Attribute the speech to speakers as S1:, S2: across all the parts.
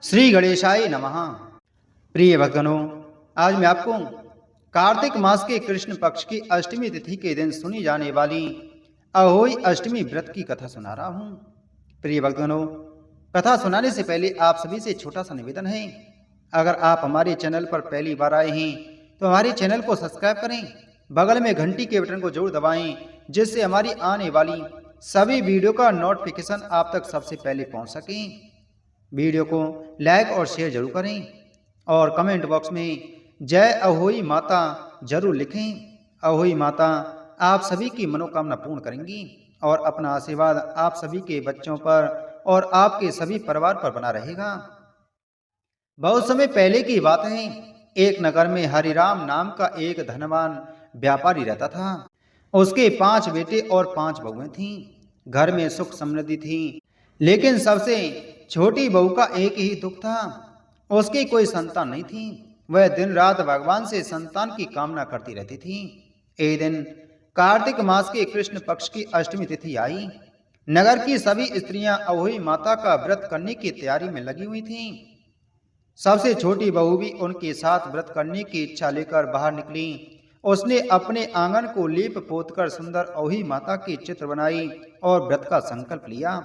S1: श्री गणेशाय नमः। प्रिय भक्तों, आज मैं आपको कार्तिक मास के कृष्ण पक्ष की अष्टमी तिथि के दिन सुनी जाने वाली अहोई अष्टमी व्रत की कथा सुना रहा हूँ। प्रिय भक्तों, कथा सुनाने से पहले आप सभी से छोटा सा निवेदन है, अगर आप हमारे चैनल पर पहली बार आए हैं तो हमारे चैनल को सब्सक्राइब करें, बगल में घंटी के बटन को जरूर दबाएं, जिससे हमारी आने वाली सभी वीडियो का नोटिफिकेशन आप तक सबसे पहले पहुंच सके। वीडियो को लाइक और शेयर जरूर करें और कमेंट बॉक्स में जय अहोई माता जरूर लिखें। अहोई माता आप सभी की मनोकामना पूर्ण करेंगी और अपना आशीर्वाद आप सभी के बच्चों पर और आपके सभी परिवार पर बना रहेगा। बहुत समय पहले की बात है, एक नगर में हरिराम नाम का एक धनवान व्यापारी रहता था। उसके 5 बेटे और 5 बहुएं थीं। घर में सुख समृद्धि थी, लेकिन सबसे छोटी बहू का एक ही दुख था, उसकी कोई संतान नहीं थी। वह दिन रात भगवान से संतान की कामना करती रहती थी। एक दिन कार्तिक मास के कृष्ण पक्ष की अष्टमी तिथि आई। नगर की सभी स्त्रियां अहोई माता का व्रत करने की तैयारी में लगी हुई थीं। सबसे छोटी बहू भी उनके साथ व्रत करने की इच्छा लेकर बाहर निकली। उसने अपने आंगन को लीप पोत कर सुंदर अहोई माता की चित्र बनाई और व्रत का संकल्प लिया।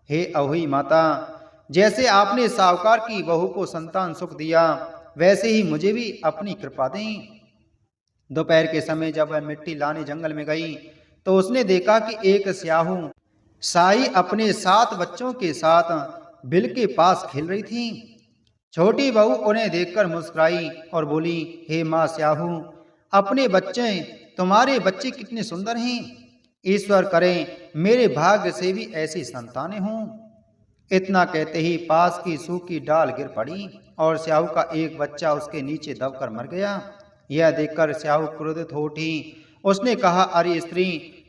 S1: हे अहोई माता, जैसे आपने साहूकार की बहू को संतान सुख दिया, वैसे ही मुझे भी अपनी कृपा दें। दोपहर के समय जब वह मिट्टी लाने जंगल में गई तो उसने देखा कि एक स्याहू साई अपने 7 बच्चों के साथ बिल के पास खेल रही थी। छोटी बहू उन्हें देखकर मुस्कुराई और बोली, हे माँ स्याहू, अपने बच्चे, तुम्हारे बच्चे कितने सुंदर हैं। ईश्वर करें मेरे भाग्य से भी ऐसी संतानें हों। इतना कहते ही पास की सूखी डाल गिर पड़ी और स्याहू का एक बच्चा उसके नीचे दबकर मर गया। यह देखकर स्याहू क्रोधित हो उठी। उसने कहा, अरे स्त्री,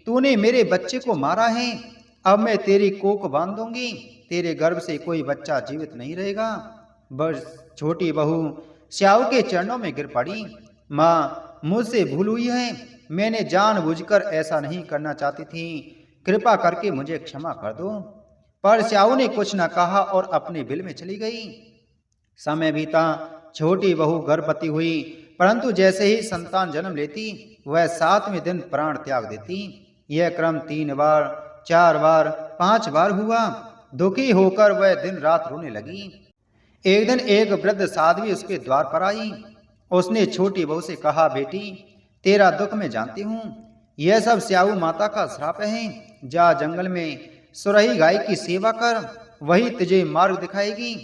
S1: तूने मेरे बच्चे को मारा है, अब मैं तेरी कोख बांध दूंगी, तेरे गर्भ से कोई बच्चा जीवित नहीं रहेगा। बस छोटी बहू स्याहू के चरणों में गिर पड़ी। माँ, मुझसे भूल हुई है, मैंने जानबूझकर ऐसा नहीं करना चाहती थी, कृपा करके मुझे क्षमा कर दो। पर स्याहू ने कुछ न कहा और अपने बिल में चली गई। समय बीता, छोटी बहू गर्भवती हुई, परंतु जैसे ही संतान जन्म लेती वह 7वें दिन प्राण त्याग देती। यह क्रम 3 बार, 4 बार, 5 बार हुआ। दुखी होकर वह दिन रात रोने लगी। एक दिन एक वृद्ध साध्वी उसके द्वार पर आई। उसने छोटी बहू से कहा, बेटी, तेरा दुख मैं जानती हूँ, यह सब स्याहू माता का श्राप है। जा जंगल में सुरही गाय की सेवा कर, वही तुझे मार्ग दिखाएगी।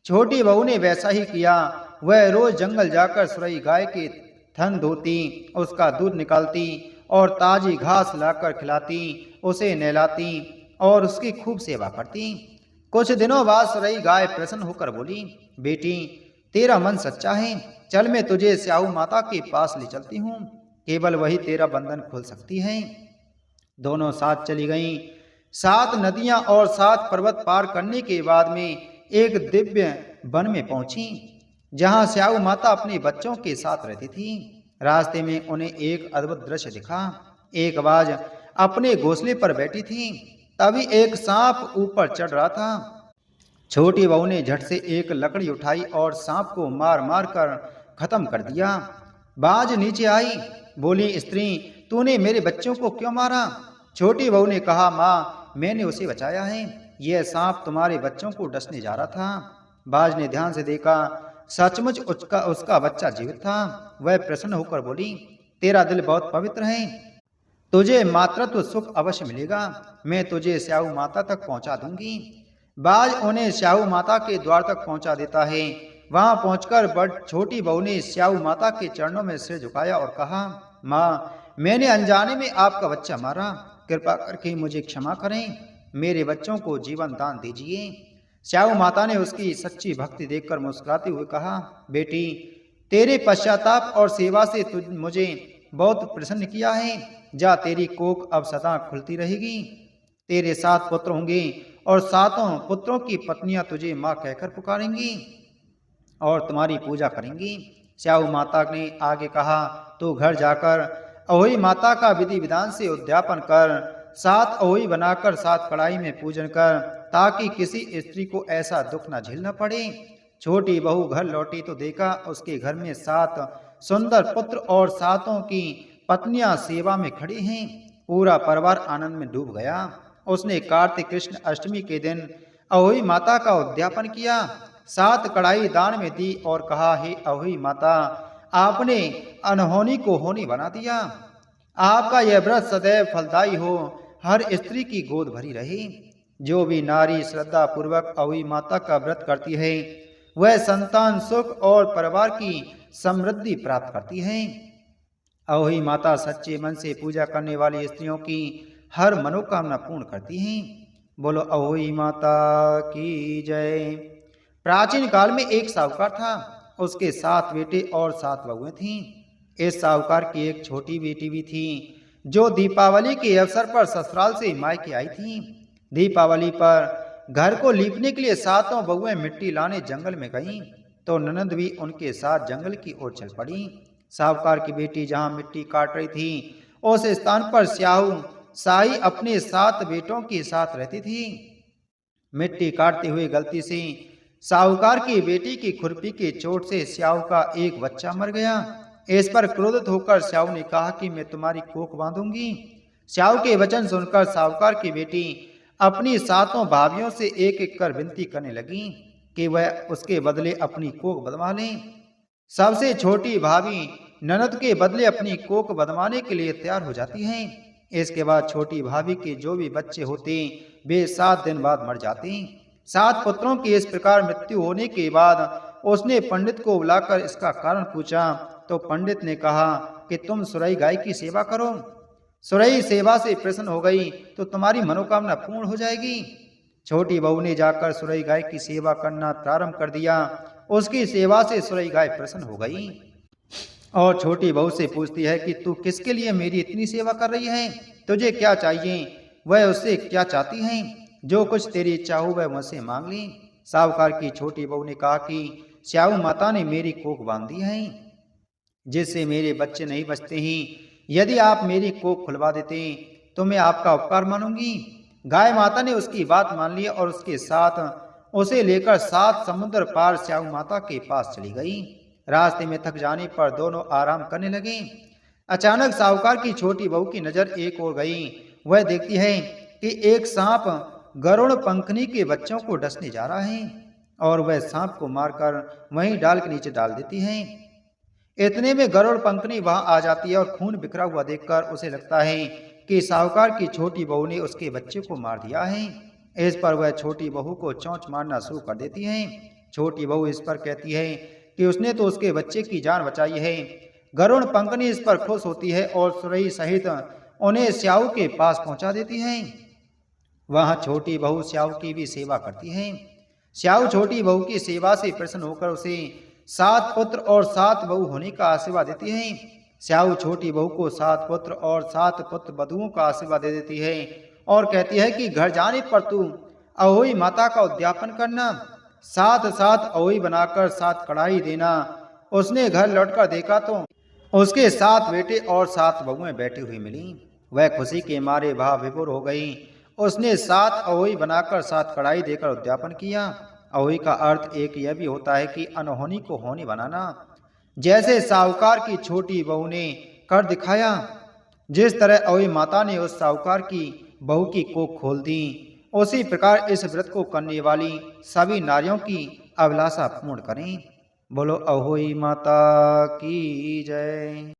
S1: छोटी बहू ने वैसा ही किया। वह रोज जंगल जाकर सुरही गाय के थन धोती, उसका दूध निकालती और ताजी घास लाकर खिलाती, उसे नहलाती और उसकी खूब सेवा करती। कुछ दिनों बाद सुरही गाय प्रसन्न होकर बोली, बेटी, तेरा मन सच्चा है, चल मैं तुझे स्याहू माता के पास ले चलती हूँ, केवल वही तेरा बंधन खोल सकती है। दोनों साथ चली गईं। 7 नदियां और 7 पर्वत पार करने के बाद में एक दिव्य वन में पहुंची, जहां स्याहू माता अपने बच्चों के साथ रहती थी। रास्ते में उन्हें एक अद्भुत दृश्य दिखा। एक बाज अपने घोंसले पर बैठी थी, तभी एक सांप ऊपर चढ़ रहा था। छोटी बहू ने झट से एक लकड़ी उठाई और सांप को मार मार कर खत्म कर दिया। बाज नीचे आई, बोली, स्त्री, तूने मेरे बच्चों को क्यों मारा? छोटी बहू ने कहा, माँ, मैंने उसे बचाया है, यह सांप तुम्हारे बच्चों को डसने जा रहा था। बाज ने ध्यान से देखा, सचमुच उसका बच्चा जीवित था। वह प्रसन्न होकर बोली, तेरा दिल बहुत पवित्र है, तुझे मातृत्व सुख अवश्य मिलेगा, मैं तुझे स्याहू माता तक पहुंचा दूंगी। बाज उन्हें स्याहू माता के द्वार तक पहुंचा देता है। वहां पहुंचकर बड़ छोटी बहू ने स्याहू माता के चरणों में सिर झुकाया और कहा, माँ, मैंने अनजाने में आपका बच्चा मारा, कृपा करके मुझे क्षमा करें, मेरे बच्चों को जीवन दान दीजिए। स्याहू माता ने उसकी सच्ची भक्ति देखकर मुस्कुराते हुए कहा, बेटी, तेरे पश्चाताप और सेवा से तुझ मुझे बहुत प्रसन्न किया है। जा, तेरी कोख अब सदा खुलती रहेगी। तेरे 7 पुत्र होंगे और 7 पुत्रों की पत्नियां तुझे माँ कहकर पुकारेंगी और तुम्हारी पूजा करेंगी। स्याहू माता ने आगे कहा, तो घर जाकर अहोई माता का विधि विधान से उद्यापन कर, 7 अहोई बनाकर 7 कड़ाई में पूजन कर, ताकि किसी स्त्री को ऐसा दुख न झेलना पड़े। छोटी बहू घर लौटी तो देखा उसके घर में 7 सुंदर पुत्र और 7 की पत्नियां सेवा में खड़ी हैं। पूरा परिवार आनंद में डूब गया। उसने कार्तिक कृष्ण अष्टमी के दिन अहोई माता का उद्यापन किया, 7 कढ़ाई दान में दी और कहा, हे अहोई माता, आपने अनहोनी को होनी बना दिया। आपका यह व्रत सदैव फलदायी हो, हर स्त्री की गोद भरी रहे। जो भी नारी श्रद्धा पूर्वक अहोई माता का व्रत करती है वह संतान सुख और परिवार की समृद्धि प्राप्त करती है। अहोई माता सच्चे मन से पूजा करने वाली स्त्रियों की हर मनोकामना पूर्ण करती हैं। बोलो अहोई माता की जय। प्राचीन काल में एक साहूकार था। उसके 7 बेटे और 7 बहुएं थीं। इस साहूकार की एक छोटी बेटी भी थी जो दीपावली के अवसर पर ससुराल से मायके आई थी। दीपावली पर घर को लीपने के लिए 7 बहुएं मिट्टी लाने जंगल में गईं तो ननद भी उनके साथ जंगल की ओर चल पड़ी। साहूकार की बेटी जहां मिट्टी काट रही थी उस स्थान पर स्याहू साई अपने 7 बेटों के साथ रहती थी। मिट्टी काटते हुए गलती से साहूकार की बेटी की खुरपी की चोट से स्याहू का एक बच्चा मर गया। इस पर क्रोधित होकर स्याहू ने कहा कि मैं तुम्हारी कोख बांधूंगी। स्याहू के वचन सुनकर साहूकार की बेटी अपनी 7 भाभियों से एक एक कर विनती करने लगी कि वह उसके बदले अपनी कोख बंधवा लें। सबसे छोटी भाभी ननद के बदले अपनी कोख बंधवाने के लिए तैयार हो जाती हैं। इसके बाद छोटी भाभी के जो भी बच्चे होते वे 7 दिन बाद मर जाते। 7 पुत्रों की इस प्रकार मृत्यु होने के बाद उसने पंडित को बुलाकर इसका कारण पूछा तो पंडित ने कहा कि तुम सुरई गाय की सेवा करो। सुरई सेवा से प्रसन्न हो गई तो तुम्हारी मनोकामना पूर्ण हो जाएगी। छोटी बहू ने जाकर सुरई गाय की सेवा करना प्रारंभ कर दिया। उसकी सेवा से सुरई गाय प्रसन्न हो गई और छोटी बहू से पूछती है कि तू किसके लिए मेरी इतनी सेवा कर रही है, तुझे क्या चाहिए? वह उससे क्या चाहती है? जो कुछ तेरी इच्छा हो वह मुझसे मांग ली। साहूकार की छोटी बहू ने कहा कि स्याहू माता ने मेरी कोख बांध दी है जिससे मेरे बच्चे नहीं बचते हैं। यदि आप मेरी कोख खुलवा देते तो मैं आपका उपकार मानूंगी। गाय माता ने उसकी बात मान ली और उसके साथ उसे लेकर 7 समुद्र पार स्याहू माता के पास चली गई। रास्ते में थक जाने पर दोनों आराम करने लगे। अचानक साहूकार की छोटी बहू की नजर एक ओर गई। वह देखती है कि एक सांप गरुड़ पंखनी के बच्चों को डसने जा रहा है और वह सांप को मारकर वहीं डाल के नीचे डाल देती है। इतने में गरुड़ पंखनी वहां आ जाती है और खून बिखरा हुआ देखकर उसे लगता है कि साहूकार की छोटी बहू ने उसके बच्चे को मार दिया है। इस पर वह छोटी बहू को चोंच मारना शुरू कर देती है। छोटी बहू इस पर कहती है कि उसने तो उसके बच्चे की जान बचाई है। गरुड़ पंखनी इस पर खुश होती है और सुरई सहित उन्हें स्याहू के पास पहुंचा देती है। वहां छोटी बहू स्याहू की भी सेवा करती है। स्याहू छोटी बहू की सेवा से प्रसन्न होकर उसे 7 पुत्र और 7 बहू होने का आशीर्वाद देती है। स्याहू छोटी बहू को 7 पुत्र और 7 पुत्र वधुओं का आशीर्वाद दे देती है और कहती है कि घर जाने पर तू अहोई माता का उद्यापन करना, 7 अहोई बनाकर 7 कढ़ाई देना। उसने घर लौटकर देखा तो उसके 7 बेटे और 7 बहुएं बैठी हुई मिली। वह खुशी के मारे भाव विभोर हो गई। उसने 7 अहोई बनाकर 7 कढ़ाई देकर उद्यापन किया। अहोई का अर्थ एक यह भी होता है कि अनहोनी को होनी बनाना। जैसे साहूकार की छोटी बहू ने कर दिखाया, जिस तरह अहोई माता ने उस साहूकार की बहू की कोख खोल दी, उसी प्रकार इस व्रत को करने वाली सभी नारियों की अभिलाषा पूर्ण करें। बोलो अहोई माता की जय।